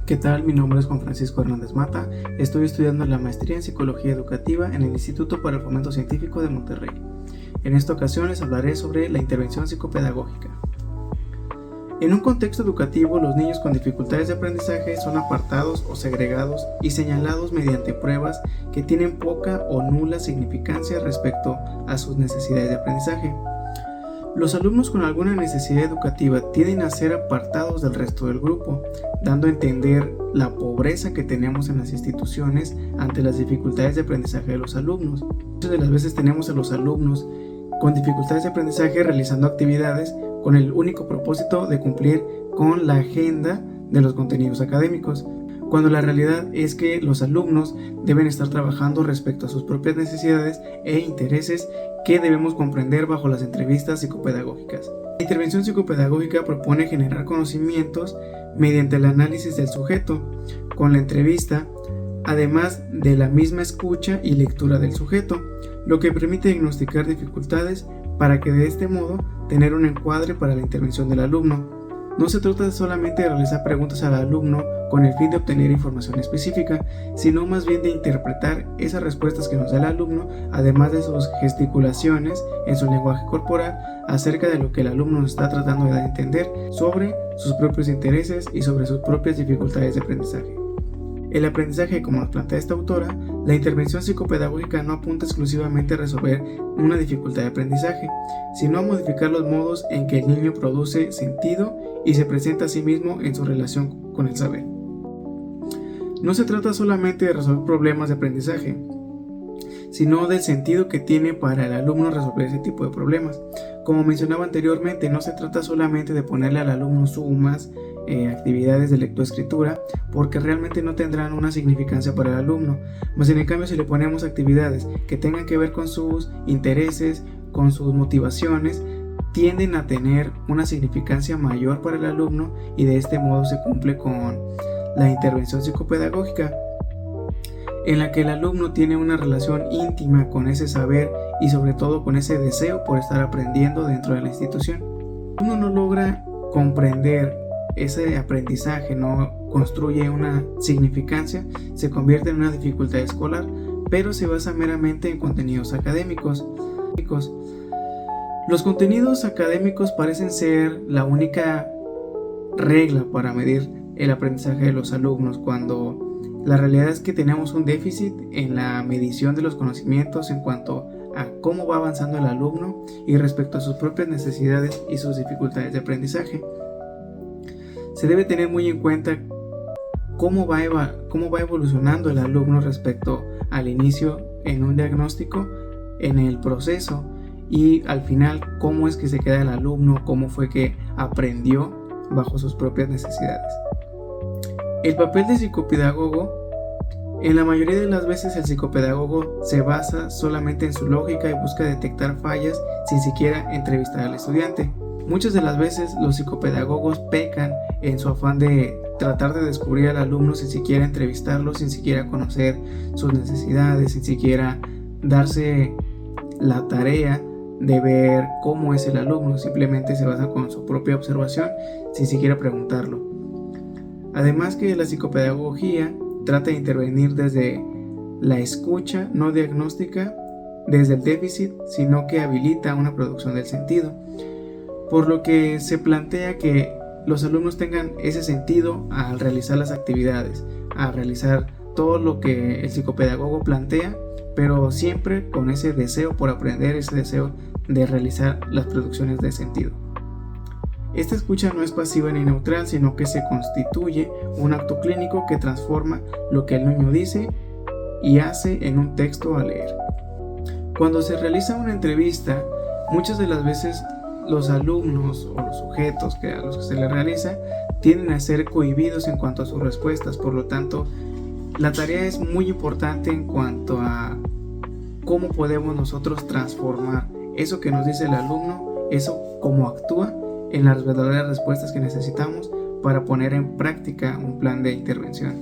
¿Qué tal? Mi nombre es Juan Francisco Hernández Mata. Estoy estudiando la maestría en Psicología Educativa en el Instituto para el Fomento Científico de Monterrey. En esta ocasión les hablaré sobre la intervención psicopedagógica. En un contexto educativo, los niños con dificultades de aprendizaje son apartados o segregados y señalados mediante pruebas que tienen poca o nula significancia respecto a sus necesidades de aprendizaje. Los alumnos con alguna necesidad educativa tienden a ser apartados del resto del grupo, dando a entender la pobreza que tenemos en las instituciones ante las dificultades de aprendizaje de los alumnos. Muchas de las veces tenemos a los alumnos con dificultades de aprendizaje realizando actividades con el único propósito de cumplir con la agenda de los contenidos académicos, cuando la realidad es que los alumnos deben estar trabajando respecto a sus propias necesidades e intereses que debemos comprender bajo las entrevistas psicopedagógicas. La intervención psicopedagógica propone generar conocimientos mediante el análisis del sujeto con la entrevista, además de la misma escucha y lectura del sujeto, lo que permite diagnosticar dificultades para que de este modo tener un encuadre para la intervención del alumno. No se trata solamente de realizar preguntas al alumno con el fin de obtener información específica, sino más bien de interpretar esas respuestas que nos da el alumno, además de sus gesticulaciones en su lenguaje corporal, acerca de lo que el alumno nos está tratando de dar a entender sobre sus propios intereses y sobre sus propias dificultades de aprendizaje. El aprendizaje, como nos plantea esta autora, la intervención psicopedagógica no apunta exclusivamente a resolver una dificultad de aprendizaje, sino a modificar los modos en que el niño produce sentido y se presenta a sí mismo en su relación con el saber. No se trata solamente de resolver problemas de aprendizaje, sino del sentido que tiene para el alumno resolver ese tipo de problemas. Como mencionaba anteriormente, no se trata solamente de ponerle al alumno sumas, actividades de lectoescritura, porque realmente no tendrán una significancia para el alumno, más en cambio si le ponemos actividades que tengan que ver con sus intereses, con sus motivaciones, tienden a tener una significancia mayor para el alumno y de este modo se cumple con la intervención psicopedagógica, en la que el alumno tiene una relación íntima con ese saber y sobre todo con ese deseo por estar aprendiendo dentro de la institución. Uno no logra comprender ese aprendizaje, no construye una significancia, se convierte en una dificultad escolar, pero se basa meramente en contenidos académicos. Los contenidos académicos parecen ser la única regla para medir el aprendizaje de los alumnos, cuando la realidad es que tenemos un déficit en la medición de los conocimientos en cuanto a cómo va avanzando el alumno y respecto a sus propias necesidades y sus dificultades de aprendizaje. Se debe tener muy en cuenta cómo va evolucionando el alumno respecto al inicio en un diagnóstico, en el proceso y al final cómo es que se queda el alumno, cómo fue que aprendió bajo sus propias necesidades. El papel de psicopedagogo: en la mayoría de las veces el psicopedagogo se basa solamente en su lógica y busca detectar fallas sin siquiera entrevistar al estudiante. Muchas de las veces los psicopedagogos pecan en su afán de tratar de descubrir al alumno sin siquiera entrevistarlo, sin siquiera conocer sus necesidades, sin siquiera darse la tarea de ver cómo es el alumno, simplemente se basa con su propia observación sin siquiera preguntarlo. Además que la psicopedagogía trata de intervenir desde la escucha no diagnóstica, desde el déficit, sino que habilita una producción del sentido, por lo que se plantea que los alumnos tengan ese sentido al realizar las actividades, a realizar todo lo que el psicopedagogo plantea, pero siempre con ese deseo por aprender, ese deseo de realizar las producciones de sentido. Esta escucha no es pasiva ni neutral, sino que se constituye un acto clínico que transforma lo que el niño dice y hace en un texto a leer. Cuando se realiza una entrevista, muchas de las veces los alumnos o los sujetos a los que se les realiza tienden a ser cohibidos en cuanto a sus respuestas. Por lo tanto, la tarea es muy importante en cuanto a cómo podemos nosotros transformar eso que nos dice el alumno, eso cómo actúa, en las verdaderas respuestas que necesitamos para poner en práctica un plan de intervención.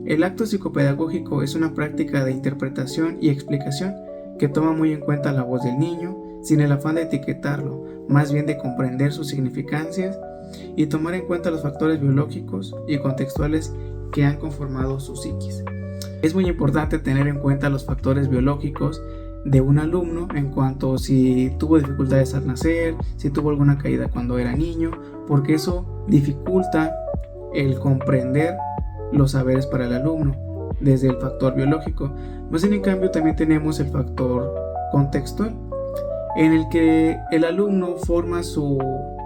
El acto psicopedagógico es una práctica de interpretación y explicación que toma muy en cuenta la voz del niño, sin el afán de etiquetarlo, más bien de comprender sus significancias y tomar en cuenta los factores biológicos y contextuales que han conformado su psiquis. Es muy importante tener en cuenta los factores biológicos de un alumno en cuanto si tuvo dificultades al nacer, si tuvo alguna caída cuando era niño, porque eso dificulta el comprender los saberes para el alumno desde el factor biológico. Más bien, en cambio, también tenemos el factor contextual, en el que el alumno forma su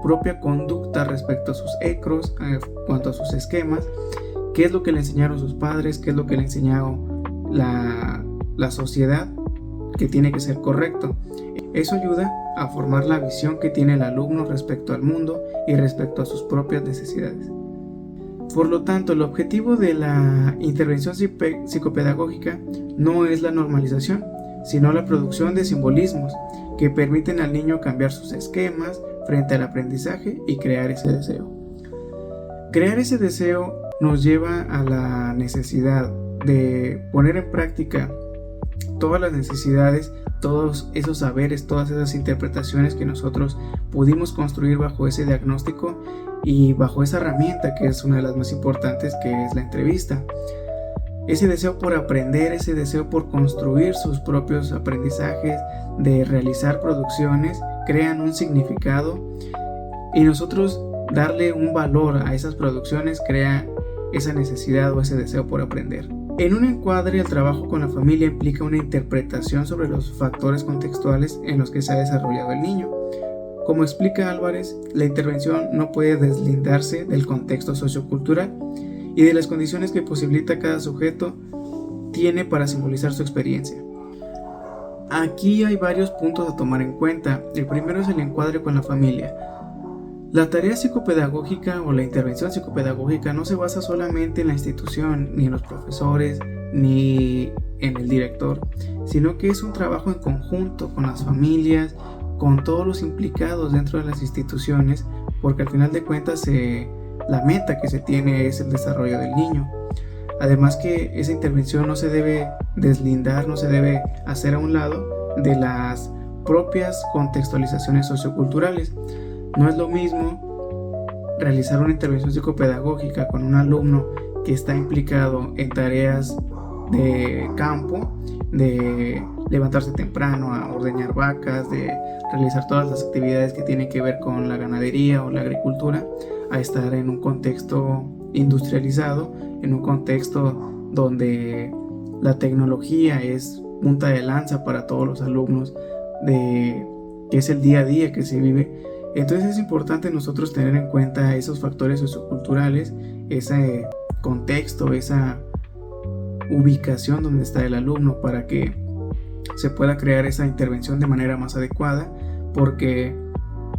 propia conducta respecto a sus ecros, en cuanto a sus esquemas, qué es lo que le enseñaron sus padres, qué es lo que le enseñó la sociedad, que tiene que ser correcto. Eso ayuda a formar la visión que tiene el alumno respecto al mundo y respecto a sus propias necesidades. Por lo tanto, el objetivo de la intervención psicopedagógica no es la normalización, sino la producción de simbolismos que permiten al niño cambiar sus esquemas frente al aprendizaje y crear ese deseo. Crear ese deseo nos lleva a la necesidad de poner en práctica todas las necesidades, todos esos saberes, todas esas interpretaciones que nosotros pudimos construir bajo ese diagnóstico y bajo esa herramienta que es una de las más importantes, que es la entrevista. Ese deseo por aprender, ese deseo por construir sus propios aprendizajes, de realizar producciones, crean un significado, y nosotros darle un valor a esas producciones crea esa necesidad o ese deseo por aprender. En un encuadre, el trabajo con la familia implica una interpretación sobre los factores contextuales en los que se ha desarrollado el niño. Como explica Álvarez, la intervención no puede deslindarse del contexto sociocultural y de las condiciones que posibilita cada sujeto tiene para simbolizar su experiencia. Aquí hay varios puntos a tomar en cuenta. El primero es el encuadre con la familia. La tarea psicopedagógica o la intervención psicopedagógica no se basa solamente en la institución, ni en los profesores, ni en el director, sino que es un trabajo en conjunto con las familias, con todos los implicados dentro de las instituciones, porque al final de cuentas la meta que se tiene es el desarrollo del niño. Además que esa intervención no se debe deslindar, no se debe hacer a un lado de las propias contextualizaciones socioculturales. No es lo mismo realizar una intervención psicopedagógica con un alumno que está implicado en tareas de campo, de levantarse temprano a ordeñar vacas, de realizar todas las actividades que tienen que ver con la ganadería o la agricultura, a estar en un contexto industrializado, en un contexto donde la tecnología es punta de lanza para todos los alumnos, que es el día a día que se vive. Entonces es importante nosotros tener en cuenta esos factores socioculturales, ese contexto, esa ubicación donde está el alumno, para que se pueda crear esa intervención de manera más adecuada, porque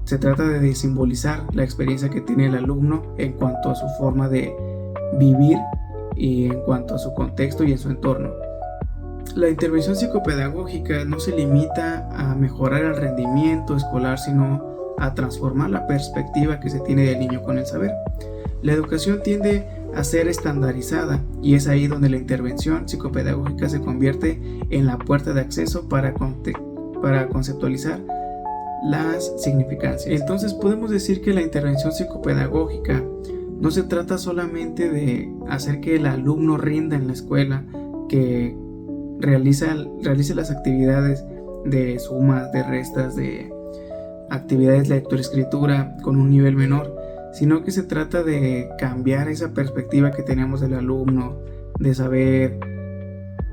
se trata de simbolizar la experiencia que tiene el alumno en cuanto a su forma de vivir y en cuanto a su contexto y en su entorno. La intervención psicopedagógica no se limita a mejorar el rendimiento escolar, sino a transformar la perspectiva que se tiene del niño con el saber. La educación tiende a ser estandarizada y es ahí donde la intervención psicopedagógica se convierte en la puerta de acceso para conceptualizar las significancias. Entonces podemos decir que la intervención psicopedagógica no se trata solamente de hacer que el alumno rinda en la escuela, que realice las actividades de sumas, de restas, de actividades de lectoescritura con un nivel menor, sino que se trata de cambiar esa perspectiva que tenemos del alumno, de saber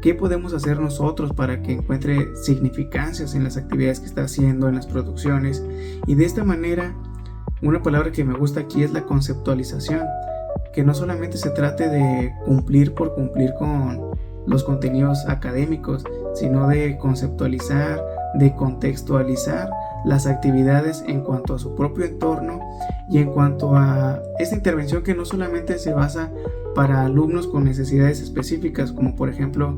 qué podemos hacer nosotros para que encuentre significancias en las actividades que está haciendo, en las producciones. Y de esta manera, una palabra que me gusta aquí es la conceptualización, que no solamente se trate de cumplir por cumplir con los contenidos académicos, sino de conceptualizar, de contextualizar las actividades en cuanto a su propio entorno y en cuanto a esta intervención que no solamente se basa para alumnos con necesidades específicas, como por ejemplo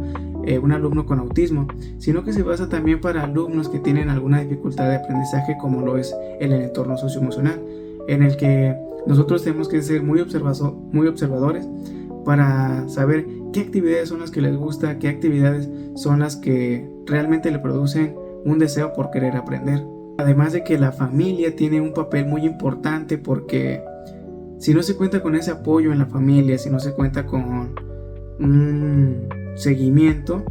un alumno con autismo, sino que se basa también para alumnos que tienen alguna dificultad de aprendizaje, como lo es en el entorno socioemocional, en el que nosotros tenemos que ser muy observadores para saber qué actividades son las que les gusta, qué actividades son las que realmente le producen un deseo por querer aprender. Además de que la familia tiene un papel muy importante, porque Si no se cuenta con ese apoyo en la familia, si no se cuenta con un seguimiento,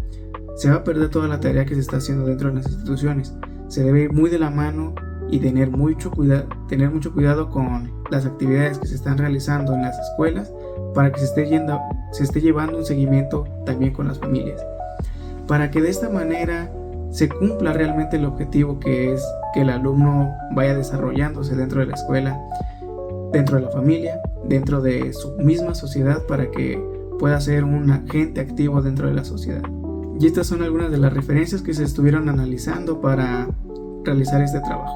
se va a perder toda la tarea que se está haciendo dentro de las instituciones. Se debe ir muy de la mano y tener mucho cuidado con las actividades que se están realizando en las escuelas para que se esté llevando un seguimiento también con las familias, para que de esta manera se cumpla realmente el objetivo, que es que el alumno vaya desarrollándose dentro de la escuela, dentro de la familia, dentro de su misma sociedad, para que pueda ser un agente activo dentro de la sociedad. Y estas son algunas de las referencias que se estuvieron analizando para realizar este trabajo.